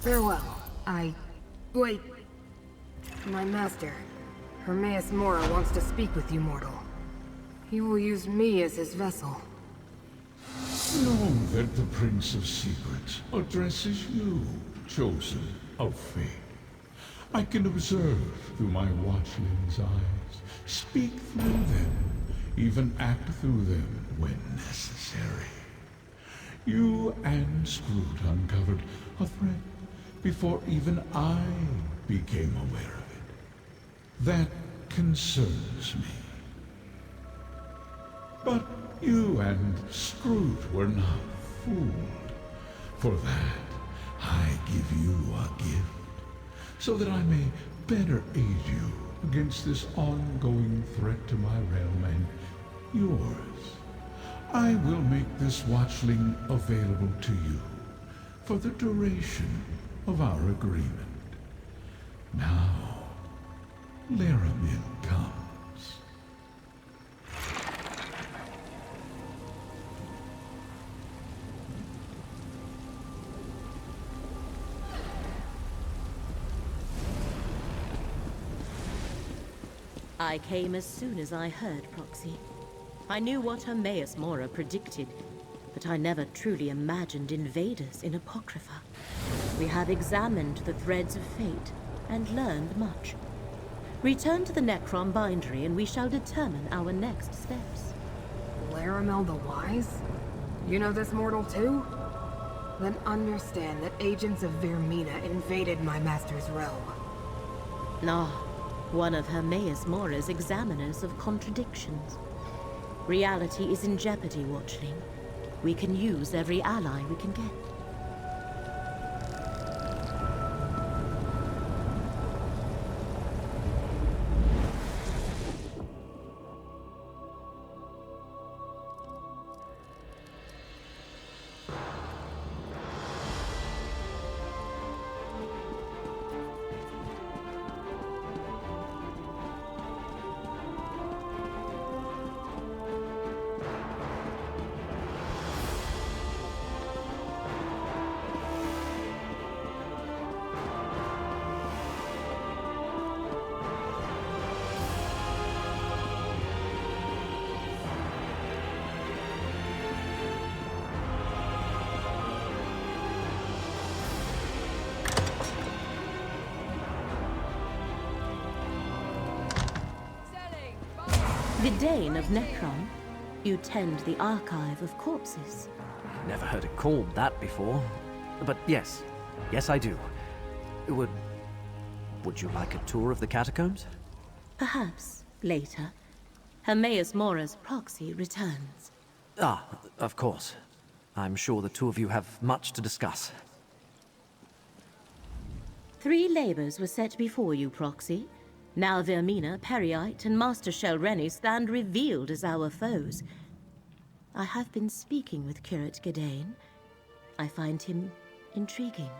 Farewell. Wait. My master, Hermaeus Mora, wants to speak with you, mortal. He will use me as his vessel. Know that the Prince of Secrets addresses you, chosen of fate. I can observe through my watchling's eyes, speak through them, even act through them when necessary. You and Scroot uncovered a threat before even I became aware of it. That concerns me. But you and Scroot were not fooled. For that, I give you a gift, so that I may better aid you against this ongoing threat to my realm and yours. I will make this watchling available to you for the duration of our agreement. Now, Laramil comes. I came as soon as I heard Proxy. I knew what Hermaeus Mora predicted, but I never truly imagined invaders in Apocrypha. We have examined the threads of fate and learned much. Return to the Necrom bindery and we shall determine our next steps. Laramil the Wise? You know this mortal too? Then understand that agents of Vermina invaded my master's realm. One of Hermaeus Mora's examiners of contradictions. Reality is in jeopardy, Watchling. We can use every ally we can get. Gidane of Necrom, you tend the archive of corpses. Never heard it called that before. But yes. Yes, I do. Would you like a tour of the catacombs? Perhaps later. Hermaeus Mora's proxy returns. Ah, of course. I'm sure the two of you have much to discuss. 3 labors were set before you, Proxy. Now Vermina, Periite, and Master Shelreni stand revealed as our foes. I have been speaking with Curate Gidane. I find him intriguing.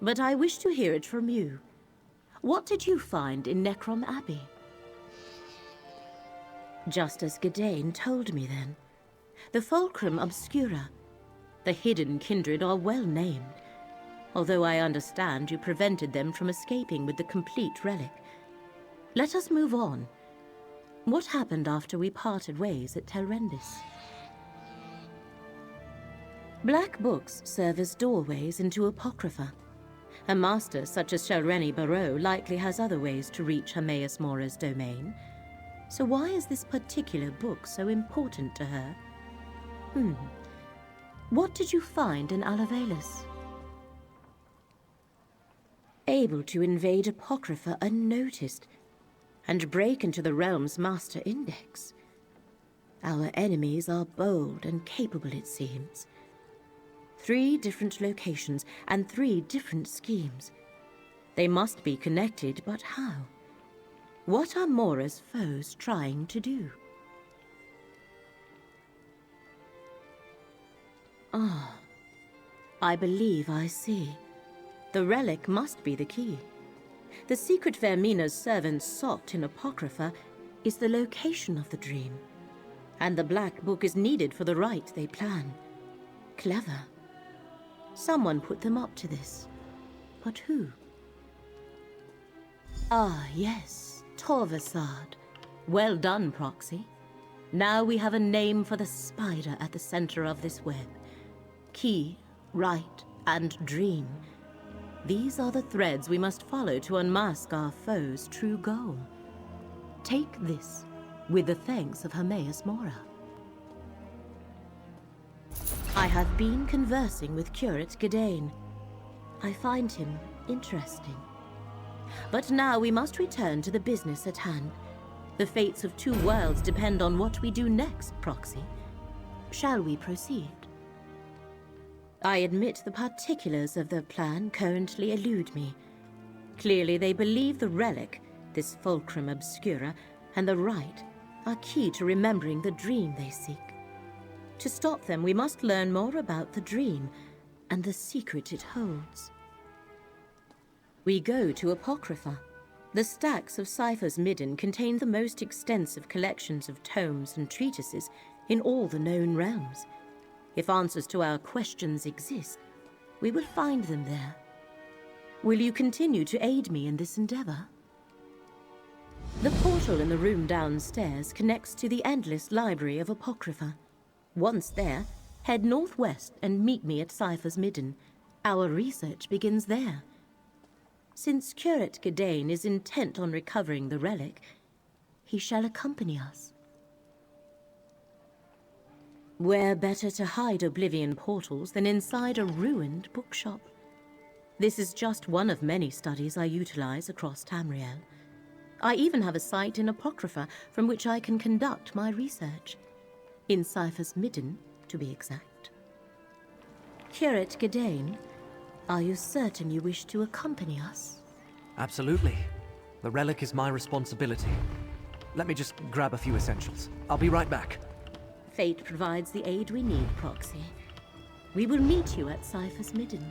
But I wish to hear it from you. What did you find in Necrom Abbey? Just as Gidane told me then. The Fulcrum Obscura. The hidden kindred are well named. Although I understand you prevented them from escaping with the complete relic. Let us move on. What happened after we parted ways at Telrendis? Black books serve as doorways into Apocrypha. A master such as Shelreni Barrow likely has other ways to reach Hermaeus Mora's domain. So why is this particular book so important to her? What did you find in Alavelis? Able to invade Apocrypha unnoticed and break into the realm's master index. Our enemies are bold and capable, it seems. 3 different locations and 3 different schemes. They must be connected, but how? What are Mora's foes trying to do? I believe I see. The relic must be the key. The secret Vermina's servants sought in Apocrypha is the location of the dream. And the Black Book is needed for the rite they plan. Clever. Someone put them up to this. But who? Ah, yes, Torvasad. Well done, Proxy. Now we have a name for the spider at the center of this web. Key, right, and dream. These are the threads we must follow to unmask our foe's true goal. Take this, with the thanks of Hermaeus Mora. I have been conversing with Curate Gadain. I find him interesting. But now we must return to the business at hand. The fates of two worlds depend on what we do next, Proxy. Shall we proceed? I admit the particulars of their plan currently elude me. Clearly they believe the relic, this fulcrum obscura, and the rite are key to remembering the dream they seek. To stop them, we must learn more about the dream and the secret it holds. We go to Apocrypha. The stacks of Cypher's Midden contain the most extensive collections of tomes and treatises in all the known realms. If answers to our questions exist, we will find them there. Will you continue to aid me in this endeavor? The portal in the room downstairs connects to the endless library of Apocrypha. Once there, head northwest and meet me at Cypher's Midden. Our research begins there. Since Curate Gadain is intent on recovering the relic, he shall accompany us. Where better to hide Oblivion portals than inside a ruined bookshop? This is just one of many studies I utilize across Tamriel. I even have a site in Apocrypha from which I can conduct my research. In Cypher's Midden, to be exact. Curate Gadain, are you certain you wish to accompany us? Absolutely. The relic is my responsibility. Let me just grab a few essentials. I'll be right back. Fate provides the aid we need, Proxy. We will meet you at Cypher's Midden.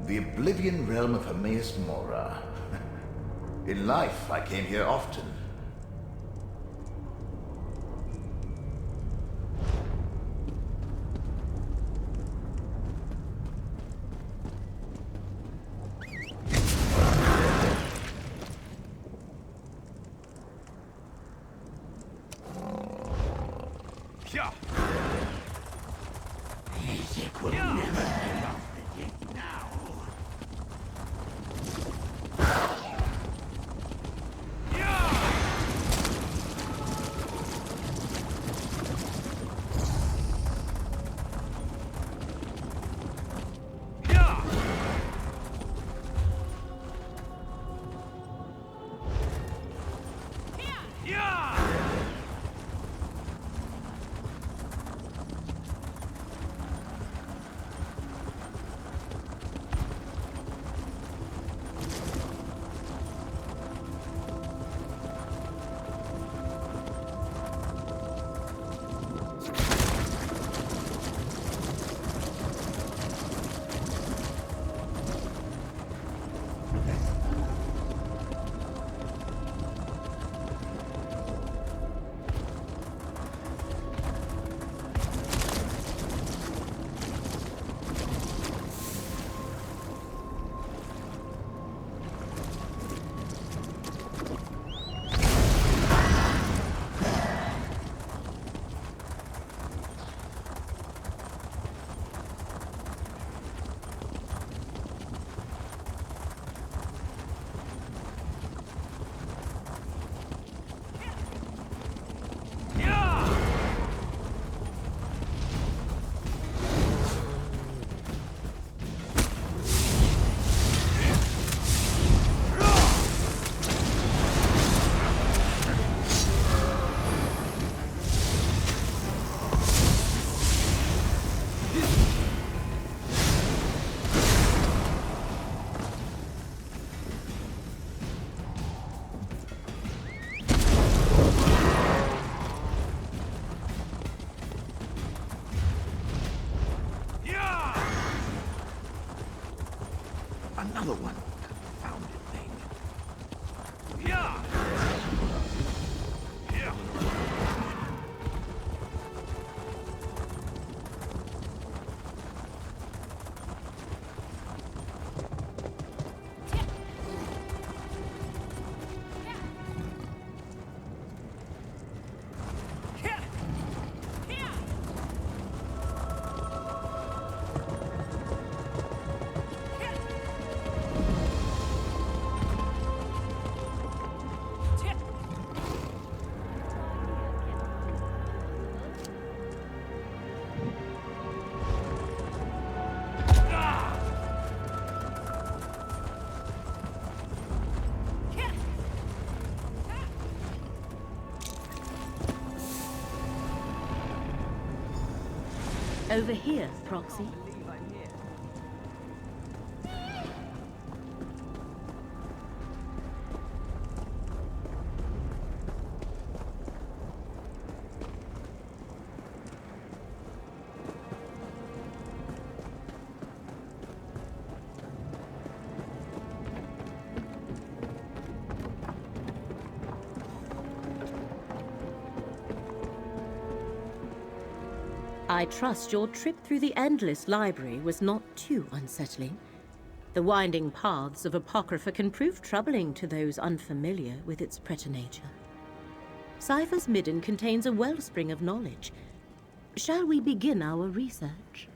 The Oblivion realm of Hermaeus Mora. In life, I came here often. Over here, Proxy. I trust your trip through the endless library was not too unsettling. The winding paths of Apocrypha can prove troubling to those unfamiliar with its preternature. Cypher's Midden contains a wellspring of knowledge. Shall we begin our research?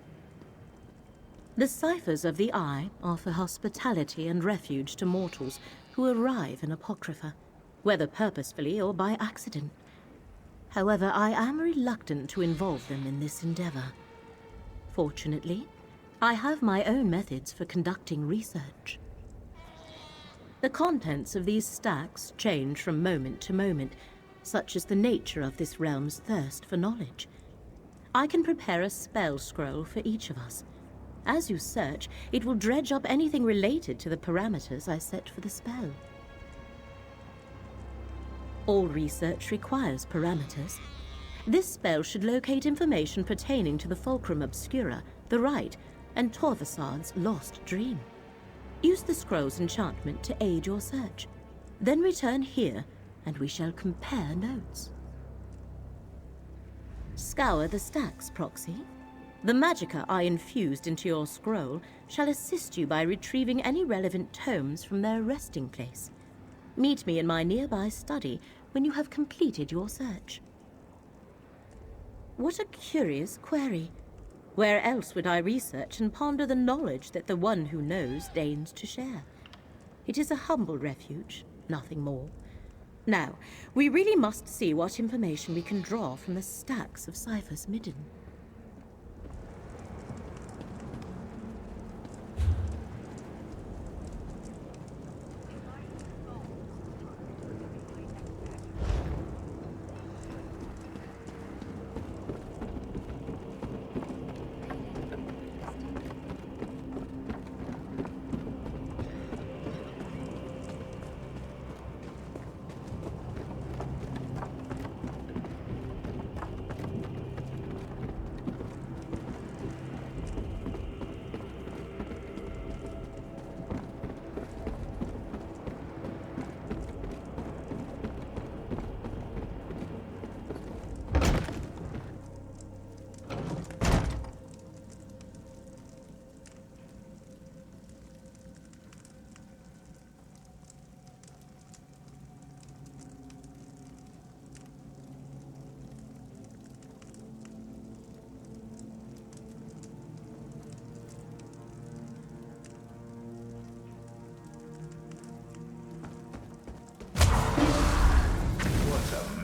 The ciphers of the Eye offer hospitality and refuge to mortals who arrive in Apocrypha, whether purposefully or by accident. However, I am reluctant to involve them in this endeavor. Fortunately, I have my own methods for conducting research. The contents of these stacks change from moment to moment, such is the nature of this realm's thirst for knowledge. I can prepare a spell scroll for each of us. As you search, it will dredge up anything related to the parameters I set for the spell. All research requires parameters. This spell should locate information pertaining to the Fulcrum Obscura, the Rite, and Torvasad's lost dream. Use the scroll's enchantment to aid your search. Then return here, and we shall compare notes. Scour the stacks, Proxy. The magicka I infused into your scroll shall assist you by retrieving any relevant tomes from their resting place. Meet me in my nearby study when you have completed your search. What a curious query. Where else would I research and ponder the knowledge that the one who knows deigns to share? It is a humble refuge, nothing more. Now, we really must see what information we can draw from the stacks of Cypher's Midden.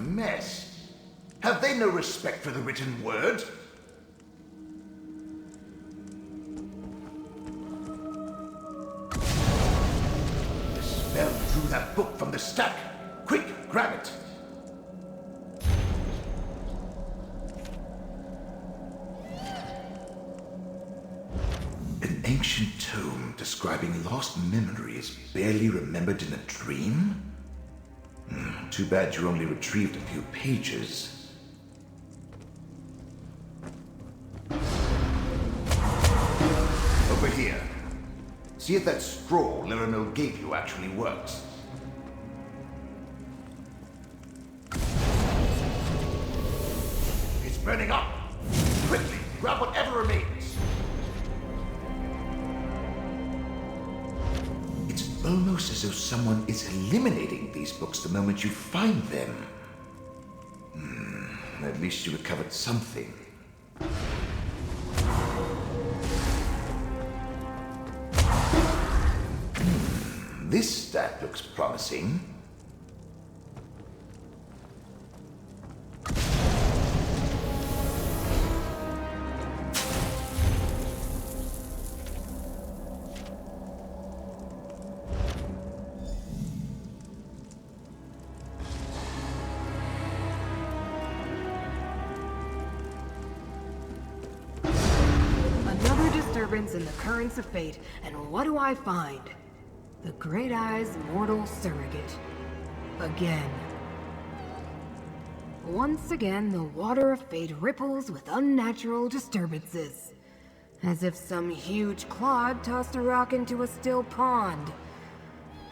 Mess. Have they no respect for the written word? The spell drew that book from the stack. Quick, grab it. An ancient tome describing lost memories barely remembered in a dream? Too bad you only retrieved a few pages. Over here. See if that scroll Liramil gave you actually works. It's burning up! Quickly, grab whatever remains! Almost as though someone is eliminating these books the moment you find them. At least you recovered something. This stack looks promising. disturbance in the currents of fate, and what do I find? The Great Eye's mortal surrogate. Again. Once again, the water of fate ripples with unnatural disturbances. As if some huge clod tossed a rock into a still pond.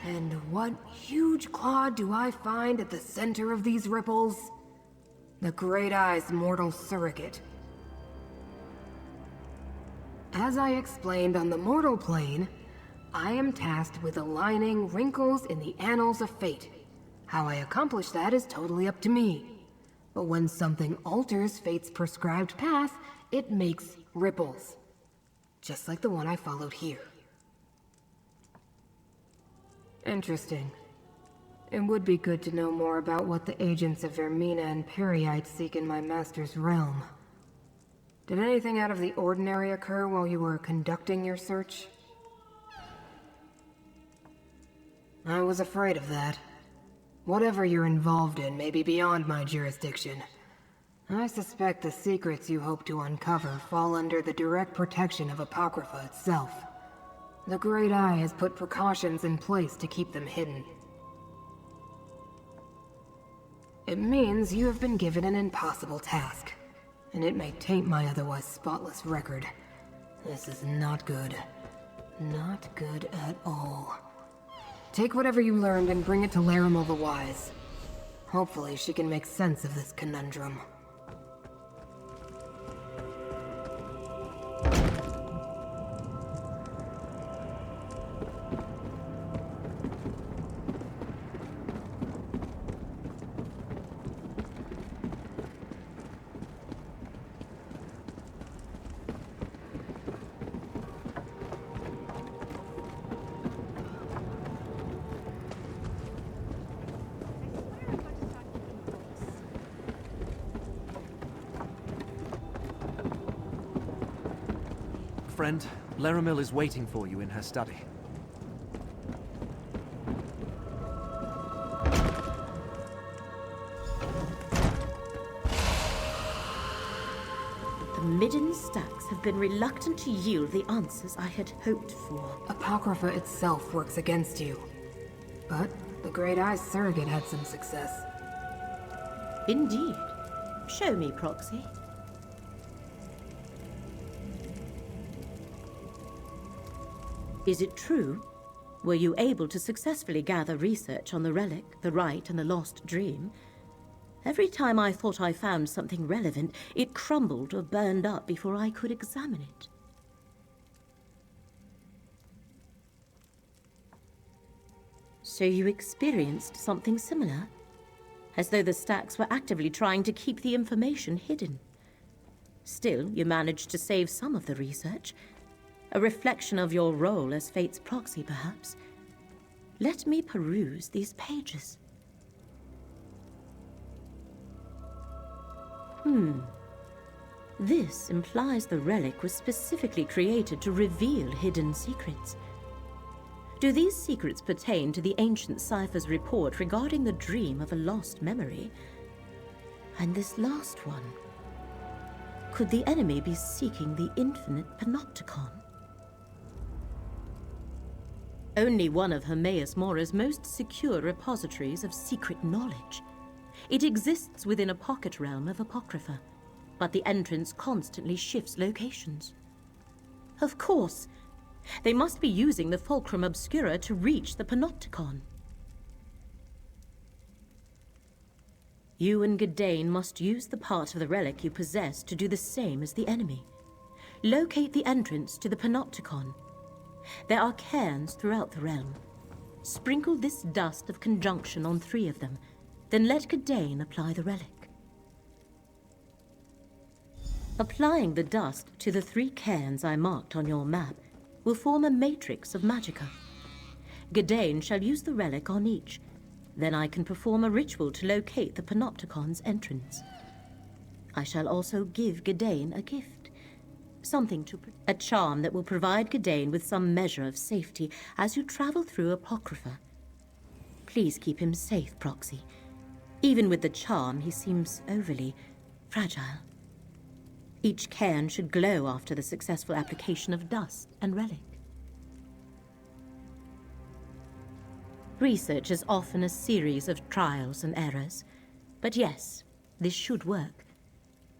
And what huge clod do I find at the center of these ripples? The Great Eye's mortal surrogate. As I explained on the mortal plane, I am tasked with aligning wrinkles in the annals of fate. How I accomplish that is totally up to me. But when something alters fate's prescribed path, it makes ripples. Just like the one I followed here. Interesting. It would be good to know more about what the agents of Vermina and Peryite seek in my master's realm. Did anything out of the ordinary occur while you were conducting your search? I was afraid of that. Whatever you're involved in may be beyond my jurisdiction. I suspect the secrets you hope to uncover fall under the direct protection of Apocrypha itself. The Great Eye has put precautions in place to keep them hidden. It means you have been given an impossible task, and it may taint my otherwise spotless record. This is not good. Not good at all. Take whatever you learned and bring it to Larimel the Wise. Hopefully she can make sense of this conundrum. Friend, Larimel is waiting for you in her study. The Midden stacks have been reluctant to yield the answers I had hoped for. Apocrypha itself works against you. But the Great Eye's surrogate had some success. Indeed. Show me, Proxy. Is it true? Were you able to successfully gather research on the relic, the rite, and the lost dream? Every time I thought I found something relevant, it crumbled or burned up before I could examine it. So you experienced something similar? As though the stacks were actively trying to keep the information hidden. Still, you managed to save some of the research. A reflection of your role as Fate's proxy, perhaps. Let me peruse these pages. This implies the relic was specifically created to reveal hidden secrets. Do these secrets pertain to the ancient Cipher's report regarding the dream of a lost memory? And this last one. Could the enemy be seeking the infinite Panopticon? Only one of Hermaeus Mora's most secure repositories of secret knowledge. It exists within a pocket realm of Apocrypha, but the entrance constantly shifts locations. Of course, they must be using the Fulcrum Obscura to reach the Panopticon. You and Gadain must use the part of the relic you possess to do the same as the enemy. Locate the entrance to the Panopticon. There are cairns throughout the realm. Sprinkle this dust of conjunction on 3 of them, then let Gadain apply the relic. Applying the dust to the 3 cairns I marked on your map will form a matrix of magicka. Gadain shall use the relic on each. Then I can perform a ritual to locate the Panopticon's entrance. I shall also give Gadain a gift. A charm that will provide Gadain with some measure of safety as you travel through Apocrypha. Please keep him safe, Proxy. Even with the charm, he seems overly fragile. Each cairn should glow after the successful application of dust and relic. Research is often a series of trials and errors, but yes, this should work.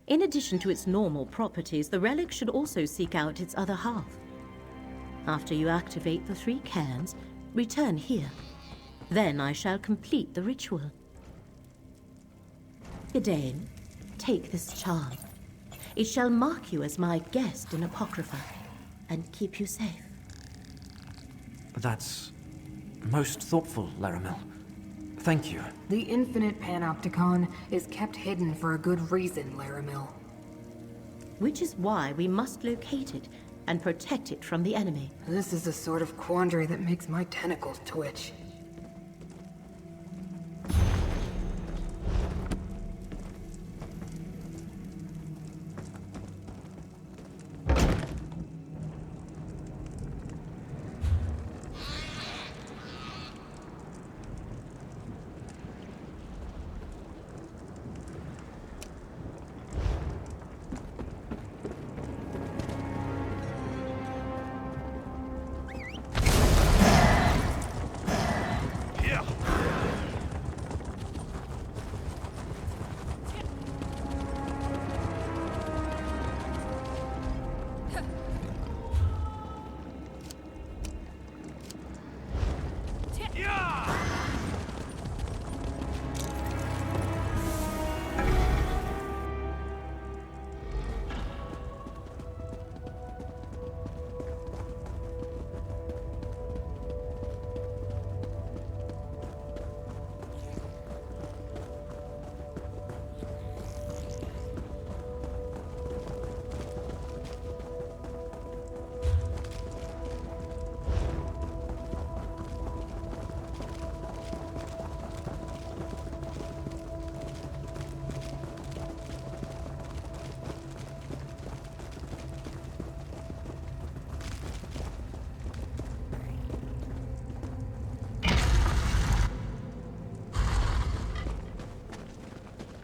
In addition to its normal properties, the relic should also seek out its other half. After you activate the 3 cairns, return here. Then I shall complete the ritual. Gadain, take this charm. It shall mark you as my guest in Apocrypha, and keep you safe. That's most thoughtful, Laramil. Thank you. The infinite panopticon is kept hidden for a good reason, Laramil. Which is why we must locate it and protect it from the enemy. This is the sort of quandary that makes my tentacles twitch.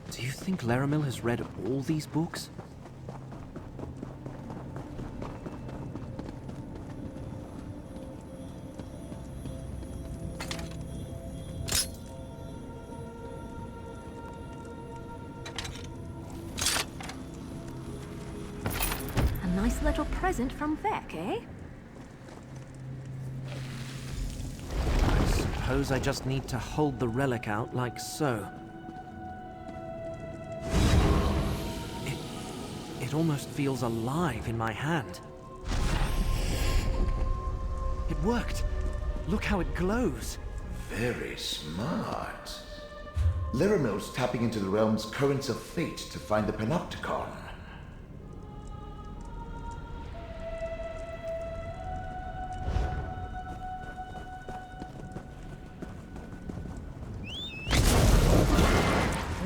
Do you think Laramil has read all these books? A nice little present from Vec, eh? I suppose I just need to hold the relic out like so. It almost feels alive in my hand. It worked! Look how it glows! Very smart. Laramil's tapping into the realm's currents of fate to find the Panopticon.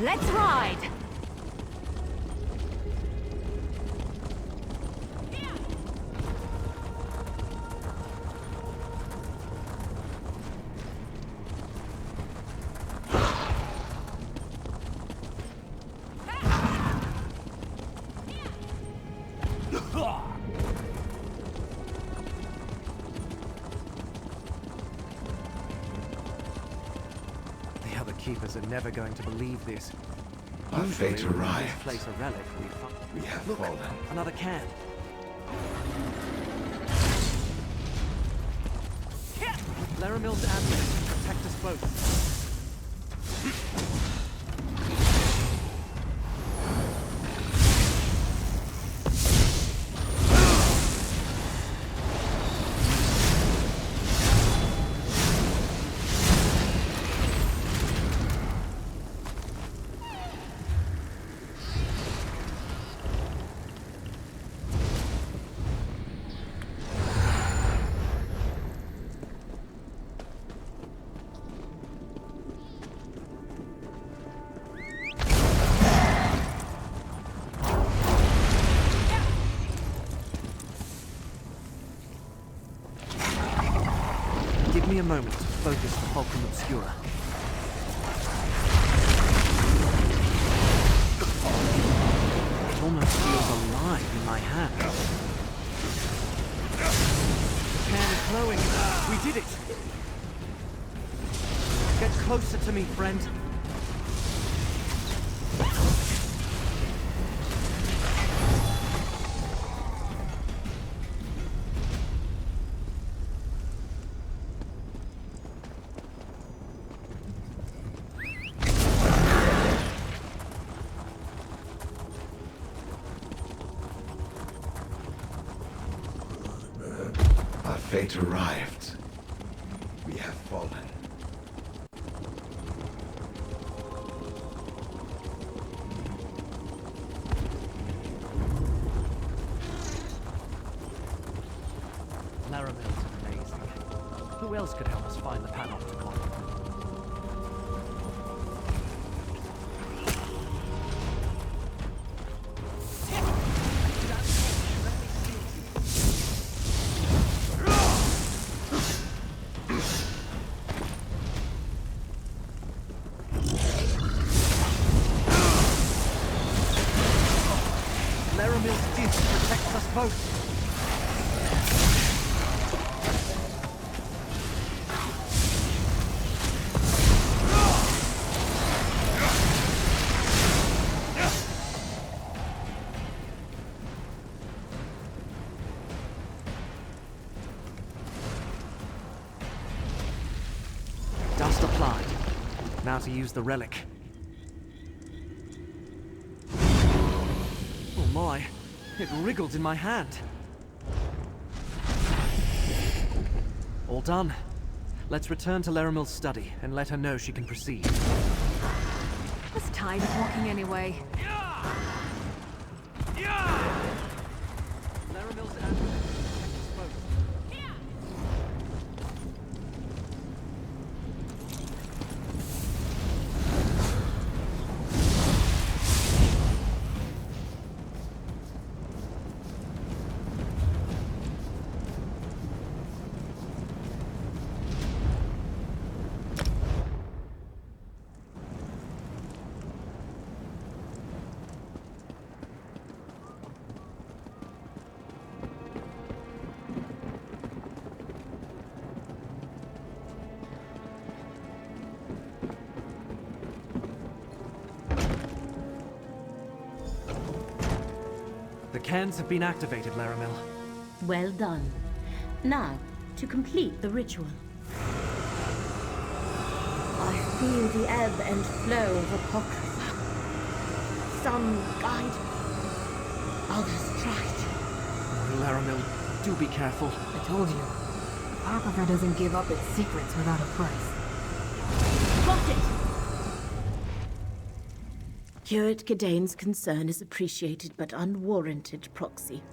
Let's ride! The other keepers are never going to believe this. Our fate Usually, when we arrived. misplace a relic, we find... We have Look, fallen. another can. Laramil's amulet. Protect us both. Give me a moment to focus the Fulcrum Obscura. It almost feels alive. to me, friend. Our fate arrived. We have fallen. Laramil's amazing. Who else could help us find the Panopticon? Laramil's gift protects us both. Dust applied. Now to use the relic. Oh my, it wriggled in my hand. All done. Let's return to Laramil's study and let her know she can proceed. Was tired of walking anyway. Laramil's amulet protects us both. The cans have been activated, Laramil. Well done. Now, to complete the ritual. I feel the ebb and flow of Apocrypha. Some guide, others trite. Laramil, do be careful. I told you. Apocrypha doesn't give up its secrets without a price. Got it! Curate Gidane's concern is appreciated but unwarranted, Proxy.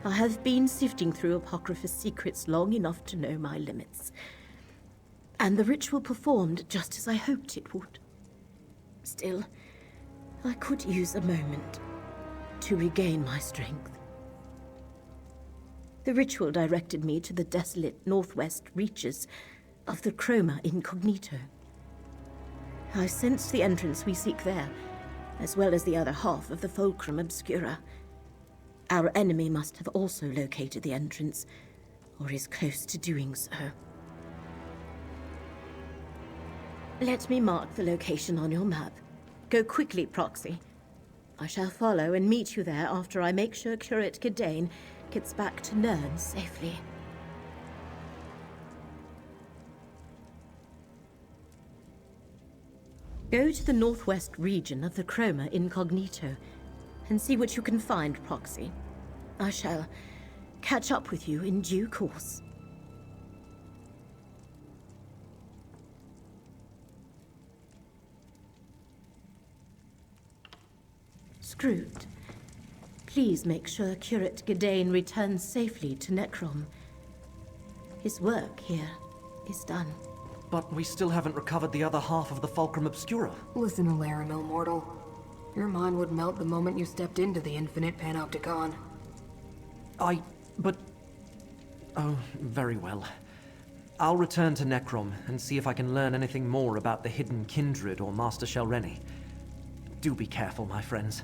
I have been sifting through Apocrypha's secrets long enough to know my limits. And the ritual performed just as I hoped it would. Still, I could use a moment to regain my strength. The ritual directed me to the desolate northwest reaches of the Chroma Incognito. I sensed the entrance we seek there, as well as the other half of the Fulcrum Obscura. Our enemy must have also located the entrance, or is close to doing so. Let me mark the location on your map. Go quickly, Proxy. I shall follow and meet you there after I make sure Curate Gidane gets back to Nern safely. Go to the northwest region of the Chroma Incognito and see what you can find, Proxy. I shall catch up with you in due course. Screwed. Please make sure Curate Gidane returns safely to Necrom. His work here is done. But we still haven't recovered the other half of the Fulcrum Obscura. Listen to Laramil, mortal. Your mind would melt the moment you stepped into the infinite Panopticon. But... Oh, very well. I'll return to Necrom and see if I can learn anything more about the hidden Kindred or Master Shelreni. Do be careful, my friends.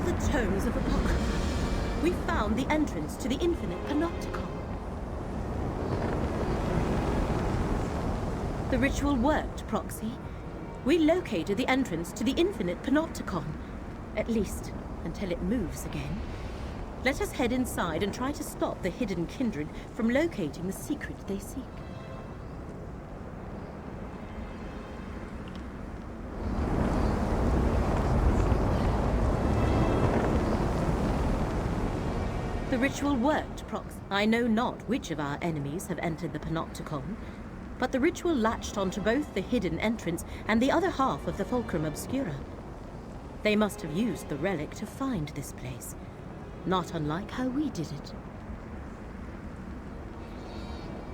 the tomes of Apocrypha. We found the entrance to the infinite panopticon. The ritual worked, Proxy. We located the entrance to the infinite panopticon. At least, until it moves again. Let us head inside and try to stop the hidden kindred from locating the secret they seek. The ritual worked, Prox. I know not which of our enemies have entered the panopticon, but the ritual latched onto both the hidden entrance and the other half of the Fulcrum Obscura. They must have used the relic to find this place, not unlike how we did it.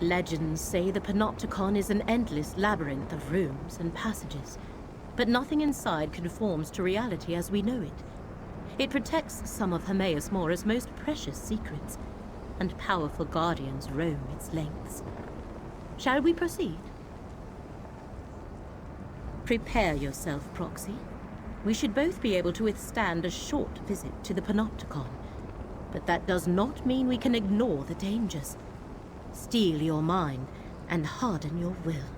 Legends say the panopticon is an endless labyrinth of rooms and passages, but nothing inside conforms to reality as we know it. It protects some of Hermaeus Mora's most precious secrets, and powerful guardians roam its lengths. Shall we proceed? Prepare yourself, Proxy. We should both be able to withstand a short visit to the panopticon, but that does not mean we can ignore the dangers. Steel your mind and harden your will.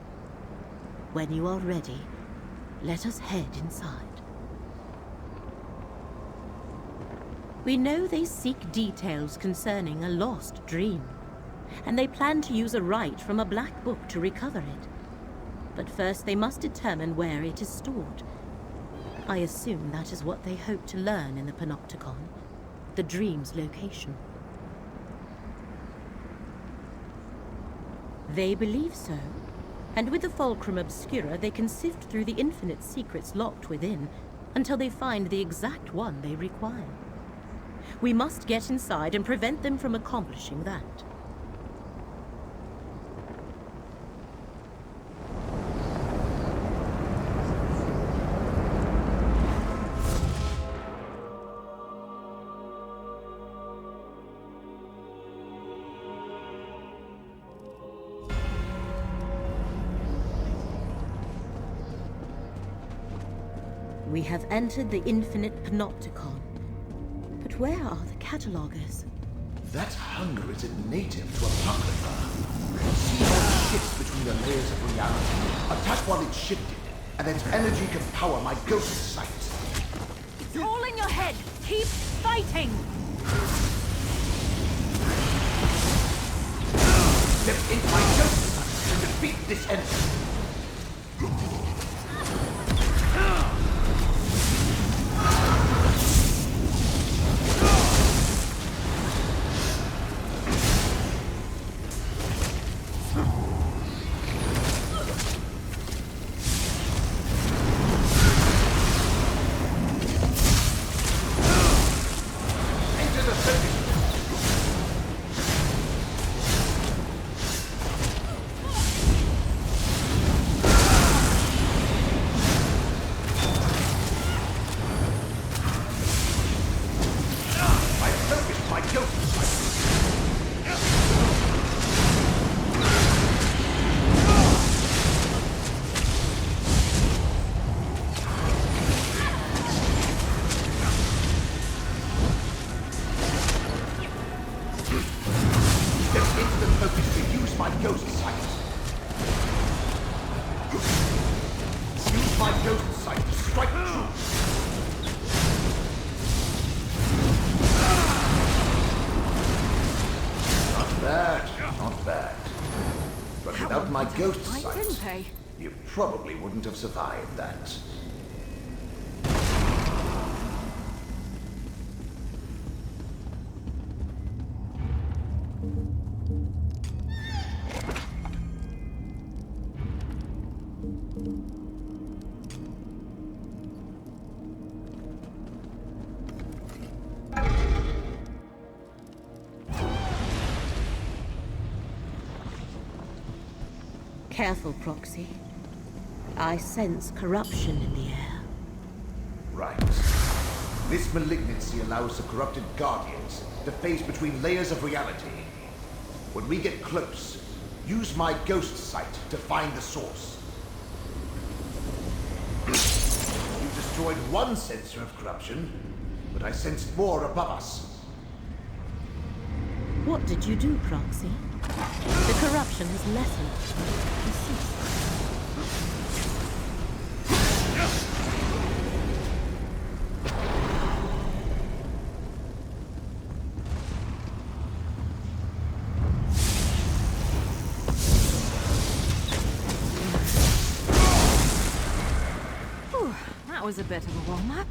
When you are ready, let us head inside. We know they seek details concerning a lost dream, and they plan to use a rite from a black book to recover it. But first they must determine where it is stored. I assume that is what they hope to learn in the panopticon, the dream's location. They believe so, and with the Fulcrum Obscura they can sift through the infinite secrets locked within until they find the exact one they require. We must get inside and prevent them from accomplishing that. We have entered the infinite panopticon. But where are the catalogers? That hunger is native to Apocrypha. See how it shifts between the layers of reality. Attack while it's shifted, and its energy can power my ghost sight. It's all in your head. Keep fighting! Step into my ghost sight and defeat this enemy. Ghost sight, you probably wouldn't have survived that. Careful, Proxy. I sense corruption in the air. Right. This malignancy allows the corrupted Guardians to phase between layers of reality. When we get close, use my ghost sight to find the source. You've destroyed one sensor of corruption. but I sensed more above us. What did you do, Proxy? The corruption has lessened. Has ceased. Whew, that was a bit of a warm-up.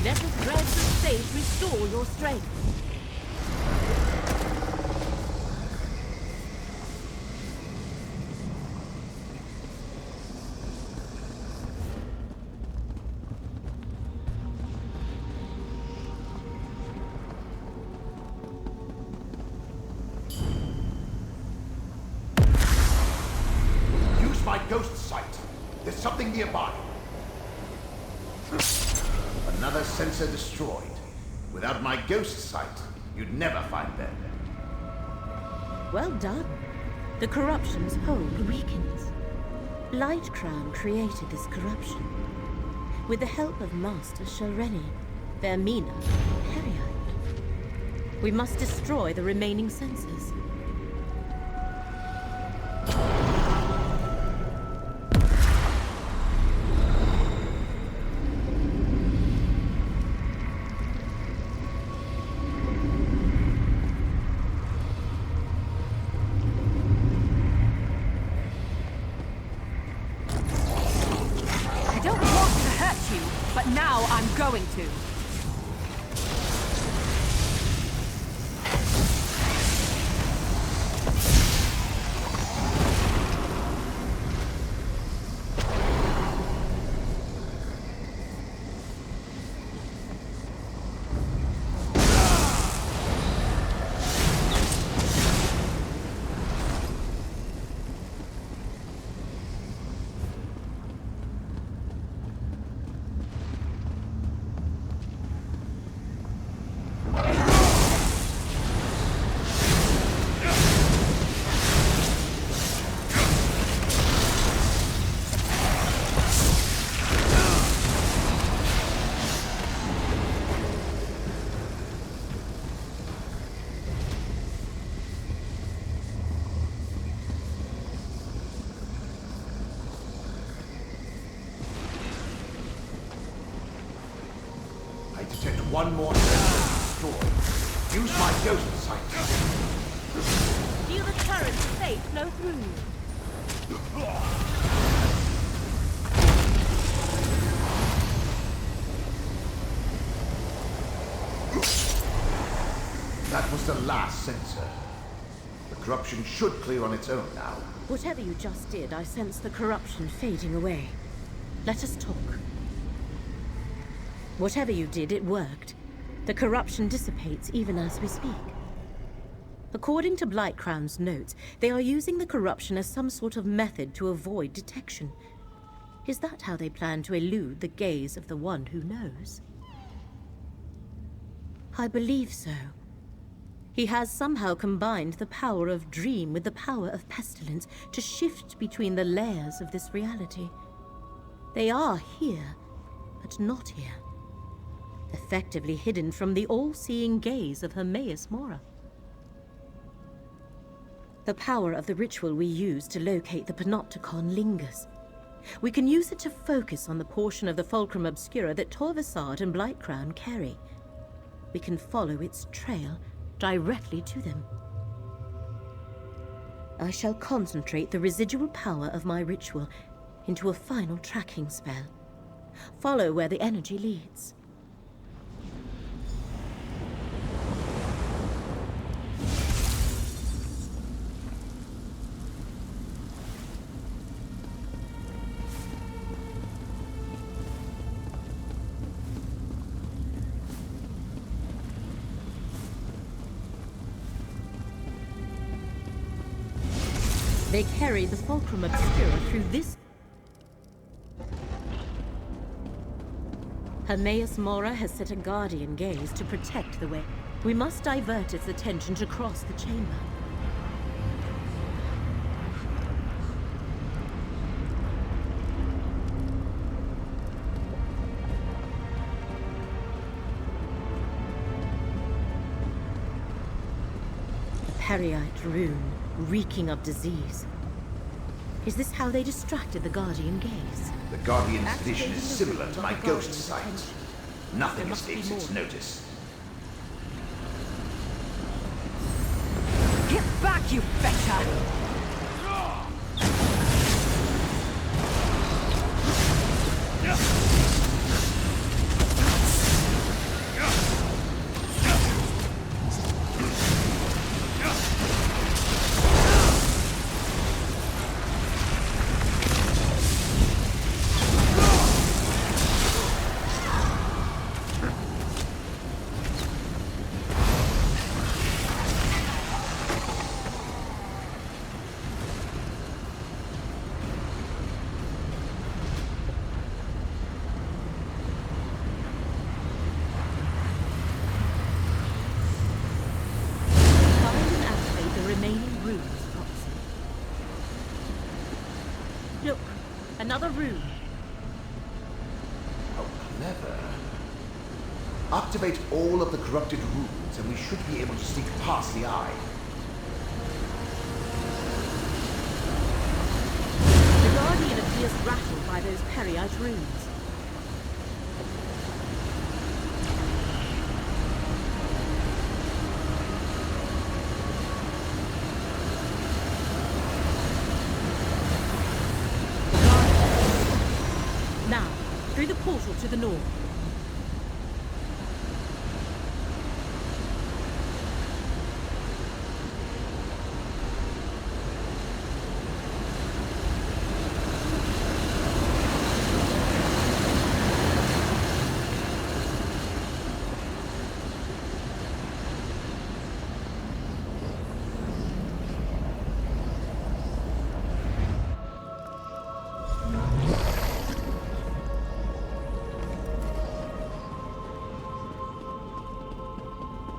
Let us dread the state restore your strength. Use my ghost sight. There's something nearby. Another sensor destroyed. Without my ghost sight, you'd never find them. Well done. The corruption's hold weakens. Light Crown created this corruption. With the help of Master Shalreni, Vermina, and Periite. We must destroy the remaining sensors. But now I'm going to. I detect one more sensor destroyed. Use my ghost sight. Feel the current of fate flow through you. That was the last sensor. The corruption should clear on its own now. Whatever you just did, I sense the corruption fading away. Let us talk. Whatever you did, it worked. The corruption dissipates even as we speak. According to Blightcrown's notes, they are using the corruption as some sort of method to avoid detection. Is that how they plan to elude the gaze of the one who knows? I believe so. He has somehow combined the power of dream with the power of pestilence to shift between the layers of this reality. They are here, but not here. Effectively hidden from the all-seeing gaze of Hermaeus Mora. The power of the ritual we use to locate the Panopticon lingers. We can use it to focus on the portion of the Fulcrum Obscura that Torvasad and Blightcrown carry. We can follow its trail directly to them. I shall concentrate the residual power of my ritual into a final tracking spell. Follow where the energy leads. They carry the Fulcrum Obscura through this... Hermaeus Mora has set a guardian gaze to protect the way. We must divert its attention to cross the chamber. The Periite rune, reeking of disease. Is this how they distracted the guardian gaze? The Guardian's vision is similar to my ghost sight. Nothing escapes its notice. Get back, you fetcher! Look, another rune. How clever. Activate all of the corrupted runes and we should be able to sneak past the eye. The Guardian appears rattled by those Periite runes. Now, through the portal to the north.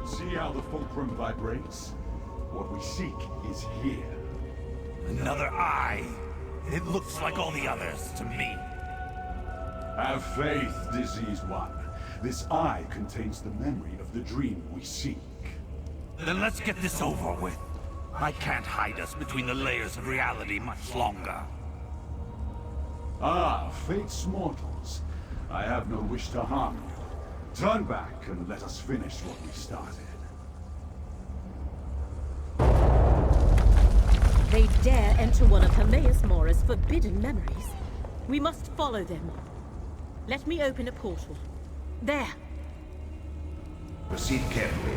See how the fulcrum vibrates? What we seek is here. Another eye. It looks like all the others to me. Have faith, diseased one. This eye contains the memory of the dream we seek. Then let's get this over with. I can't hide us between the layers of reality much longer. Ah, fate's mortals. I have no wish to harm you. Turn back and let us finish what we started. They dare enter one of Hermaeus Mora's forbidden memories. We must follow them. Let me open a portal. There! Proceed carefully.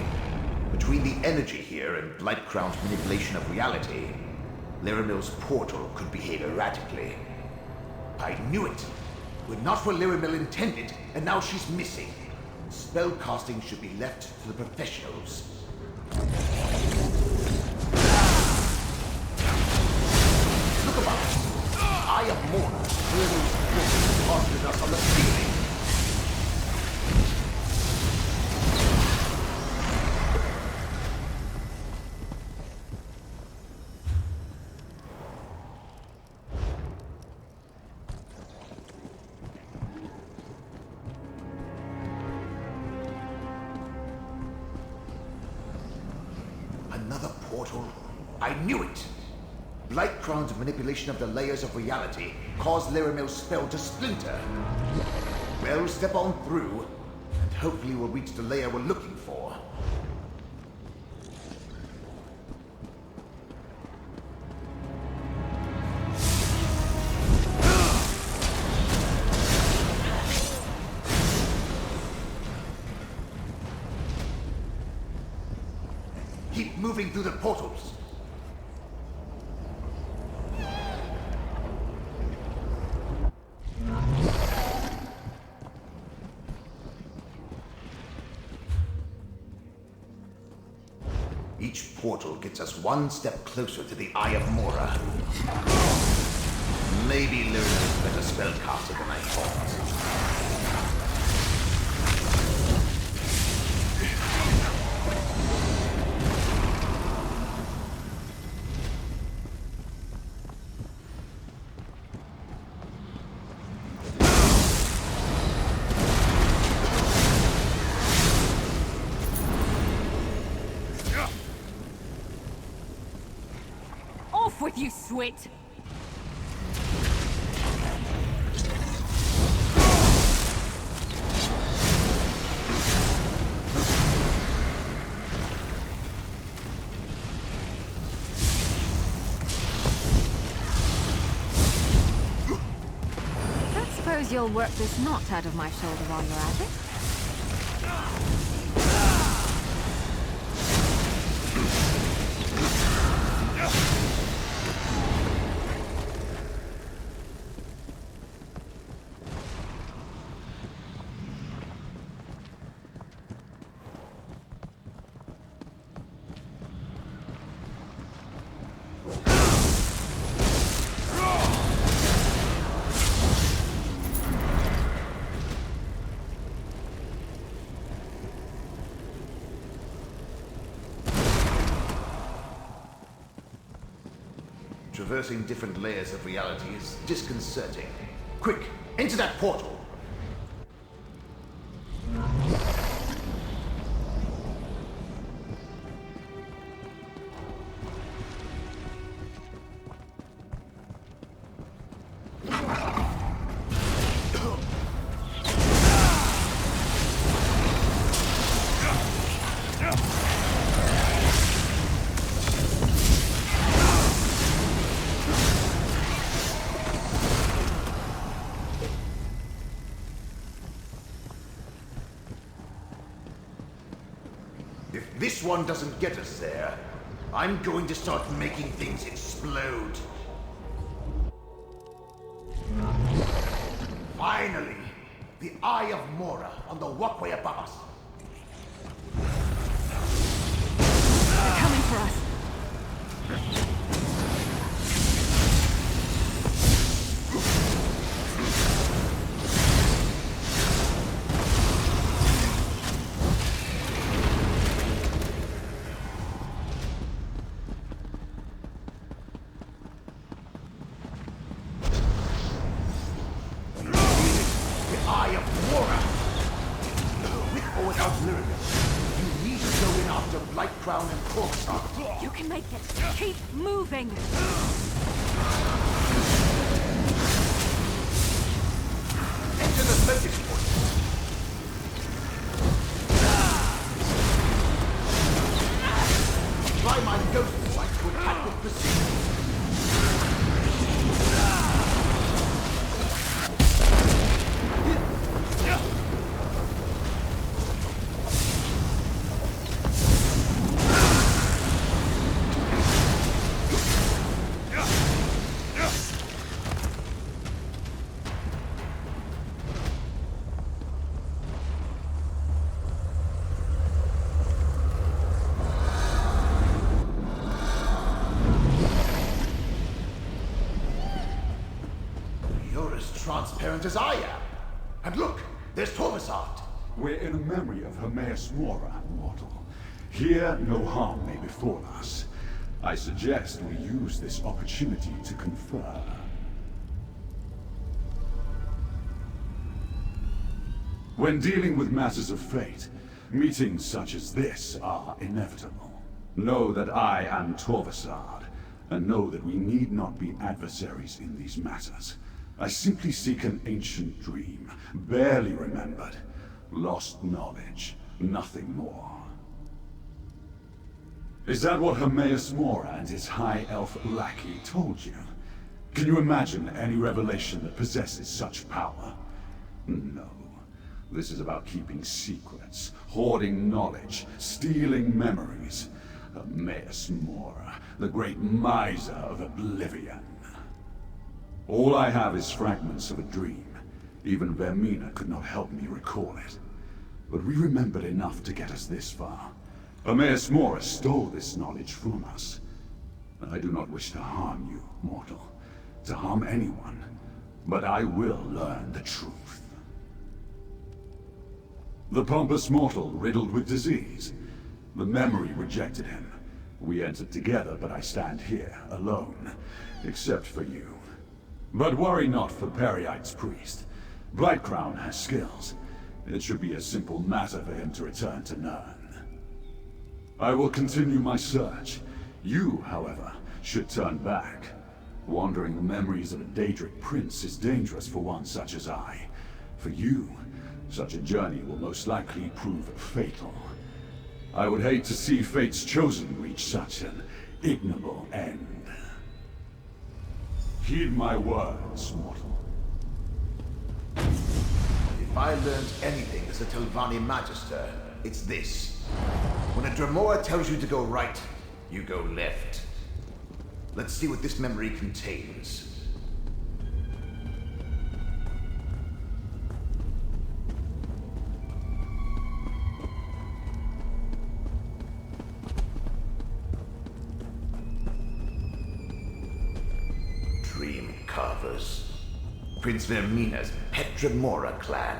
Between the energy here and Blightcrown's manipulation of reality, Lyramil's portal could behave erratically. I knew it! We're not where Lyramil intended, and now she's missing. Spellcasting should be left to the professionals. Look about us. Eye of Mora, Lyramil's portal targeted us on the ceiling. portal? I knew it! Blightcrown's manipulation of the layers of reality caused Laramil's spell to splinter. Well, step on through, and hopefully we'll reach the layer we're looking for. Keep moving through the portals. Each portal gets us one step closer to the Eye of Mora. Maybe Lyrna's a better spellcaster than I thought. Off with you, Swit! Don't suppose you'll work this knot out of my shoulder while you're at it? Traversing different layers of reality is disconcerting. Quick, into that portal! If this one doesn't get us there, I'm going to start making things explode. Finally! The Eye of Mora on the walkway above us. They're coming for us. Eye of Mora! With or without Lyrica, you need to go in after Blightcrown and Corpstar. You can make it. Keep moving. Enter the focus point. Try my ghost strike to attack with precision. Transparent as I am. And look, there's Torvasart. We're in a memory of Hermaeus Mora, mortal. Here, no harm may befall us. I suggest we use this opportunity to confer. When dealing with matters of fate, meetings such as this are inevitable. Know that I am Torvasard, and know that we need not be adversaries in these matters. I simply seek an ancient dream, barely remembered. Lost knowledge, nothing more. Is that what Hermaeus Mora and his high elf lackey told you? Can you imagine any revelation that possesses such power? No. This is about keeping secrets, hoarding knowledge, stealing memories. Hermaeus Mora, the great miser of oblivion. All I have is fragments of a dream. Even Vermina could not help me recall it. But we remembered enough to get us this far. Hermaeus Mora stole this knowledge from us. I do not wish to harm you, mortal. To harm anyone. But I will learn the truth. The pompous mortal riddled with disease. The memory rejected him. We entered together, but I stand here, alone. Except for you. But worry not for Periite's priest. Blightcrown has skills. It should be a simple matter for him to return to Nirn. I will continue my search. You, however, should turn back. Wandering the memories of a Daedric prince is dangerous for one such as I. For you, such a journey will most likely prove fatal. I would hate to see Fate's Chosen reach such an ignoble end. Heed my words, mortal. If I learned anything as a Telvanni Magister, it's this. When a Dremora tells you to go right, you go left. Let's see what this memory contains. Dream Carvers. Prince Vermina's pet Dremora clan.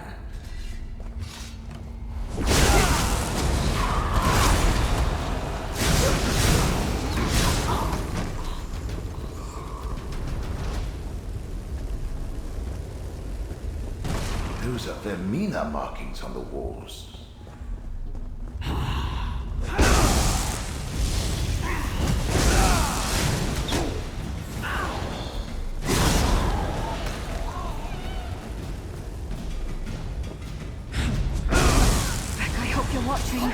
Those are Vermina markings on the walls. I hope you're watching.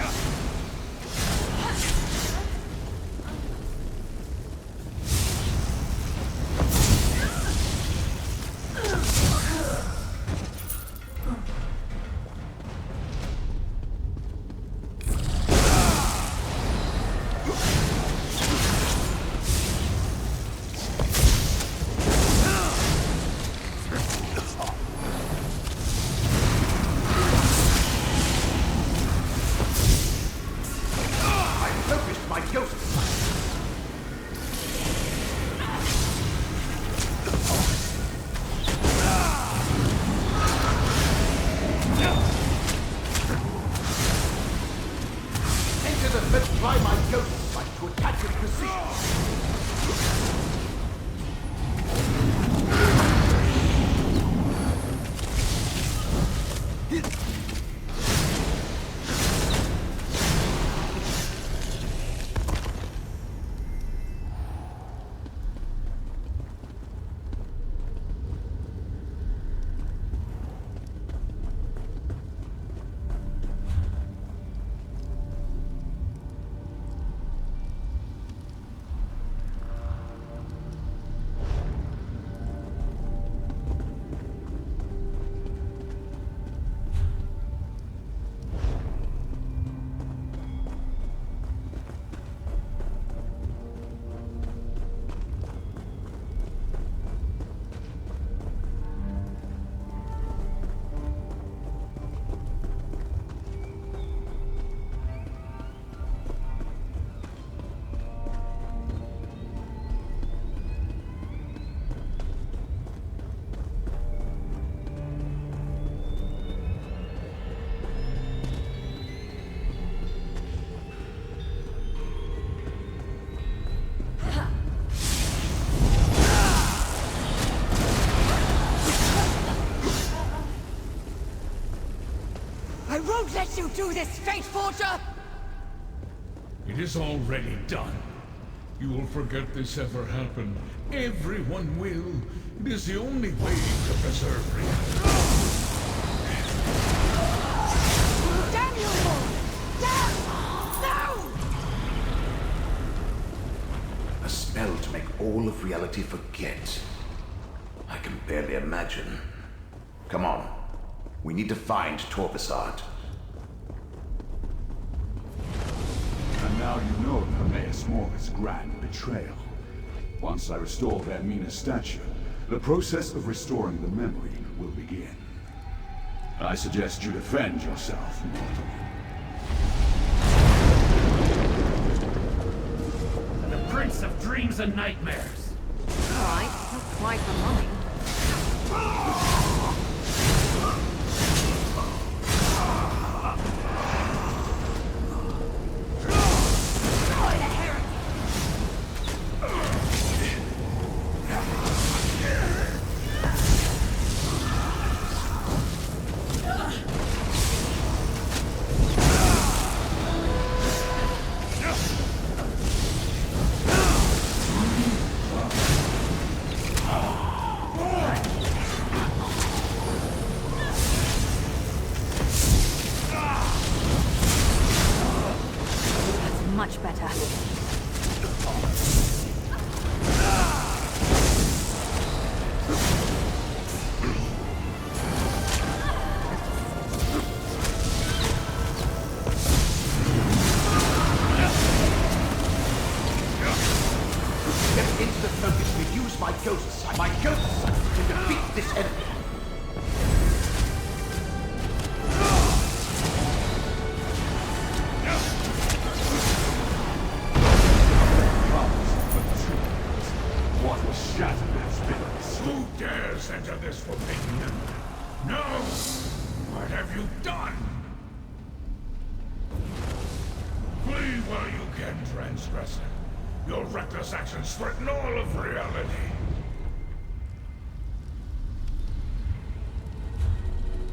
Try my ghost sight to attack with precision. I won't let you do this, Fate Forger! It is already done. You will forget this ever happened. Everyone will. It is the only way to preserve reality. Damn you, Lord! Damn! No! A spell to make all of reality forget. I can barely imagine. Come on. We need to find Torvasad. And now you know of Hermaeus Mora's grand betrayal. Once I restore Vermina's statue, the process of restoring the memory will begin. I suggest you defend yourself, mortal. The Prince of Dreams and Nightmares. Alright, not quite the mummy. Much better. Get into the focus to use my ghost sight. My ghost sight to defeat this enemy. What was shattered has been restored. Who dares enter this forbidden memory? No! What have you done? Flee while you can, transgressor. Your reckless actions threaten all of reality.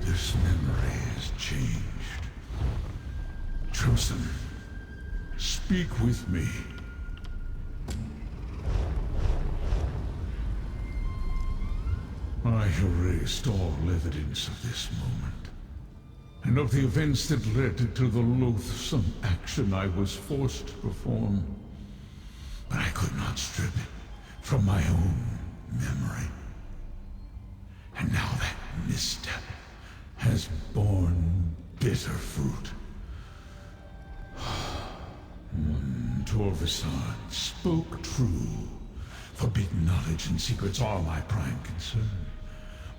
This memory is changed. Chosen, speak with me. I erased all evidence of this moment, and of the events that led to the loathsome action I was forced to perform. But I could not strip it from my own memory. And now that misstep has borne bitter fruit. Torvasad spoke true. Forbidden knowledge and secrets are my prime concern.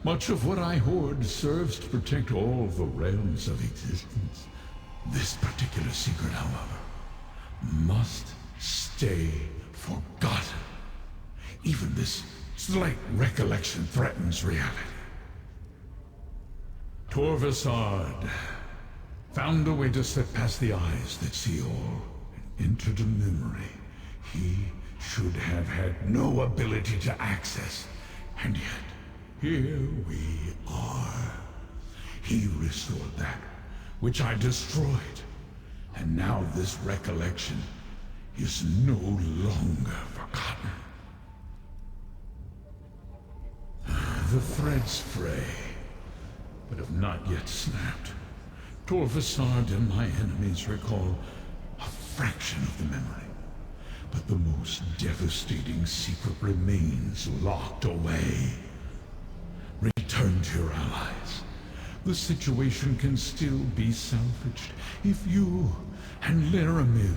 Much of what I hoard serves to protect all the realms of existence. This particular secret, however, must stay forgotten. Even this slight recollection threatens reality. Torvasad found a way to slip past the eyes that see all and entered a memory he should have had no ability to access. And yet, here we are. He restored that which I destroyed. And now this recollection is no longer forgotten. The threads fray, but have not yet snapped. Torvasad and my enemies recall a fraction of the memory. But the most devastating secret remains locked away. Return to your allies. The situation can still be salvaged if you and Laramil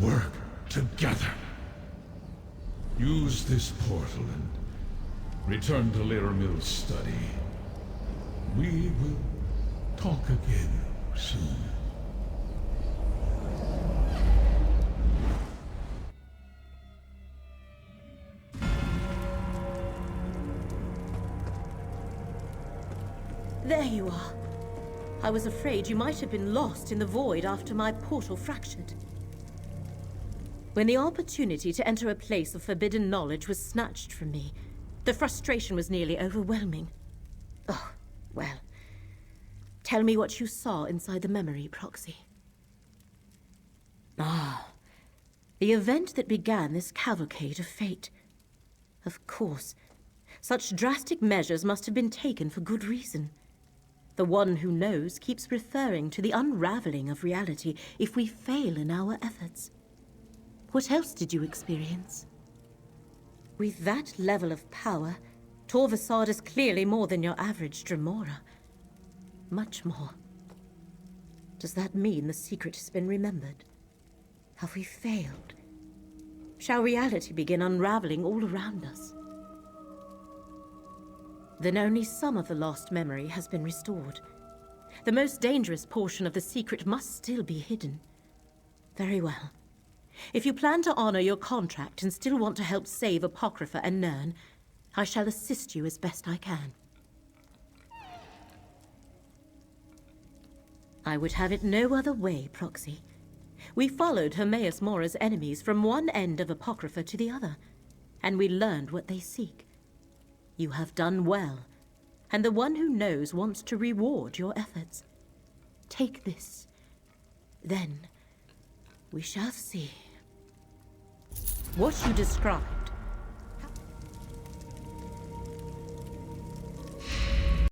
work together. Use this portal and return to Laramil's study. We will talk again soon. There you are. I was afraid you might have been lost in the void after my portal fractured. When the opportunity to enter a place of forbidden knowledge was snatched from me, the frustration was nearly overwhelming. Oh, well. Tell me what you saw inside the memory, Proxy. Ah, The event that began this cavalcade of fate. Of course, such drastic measures must have been taken for good reason. The one who knows keeps referring to the unraveling of reality if we fail in our efforts. What else did you experience? With that level of power, Torvasad is clearly more than your average Dremora. Much more. Does that mean the secret has been remembered? Have we failed? Shall reality begin unraveling all around us? Then only some of the lost memory has been restored. The most dangerous portion of the secret must still be hidden. Very well. If you plan to honor your contract and still want to help save Apocrypha and Nirn, I shall assist you as best I can. I would have it no other way, Proxy. We followed Hermaeus Mora's enemies from one end of Apocrypha to the other, and we learned what they seek. You have done well, and the one who knows wants to reward your efforts. Take this. Then, we shall see. What you describe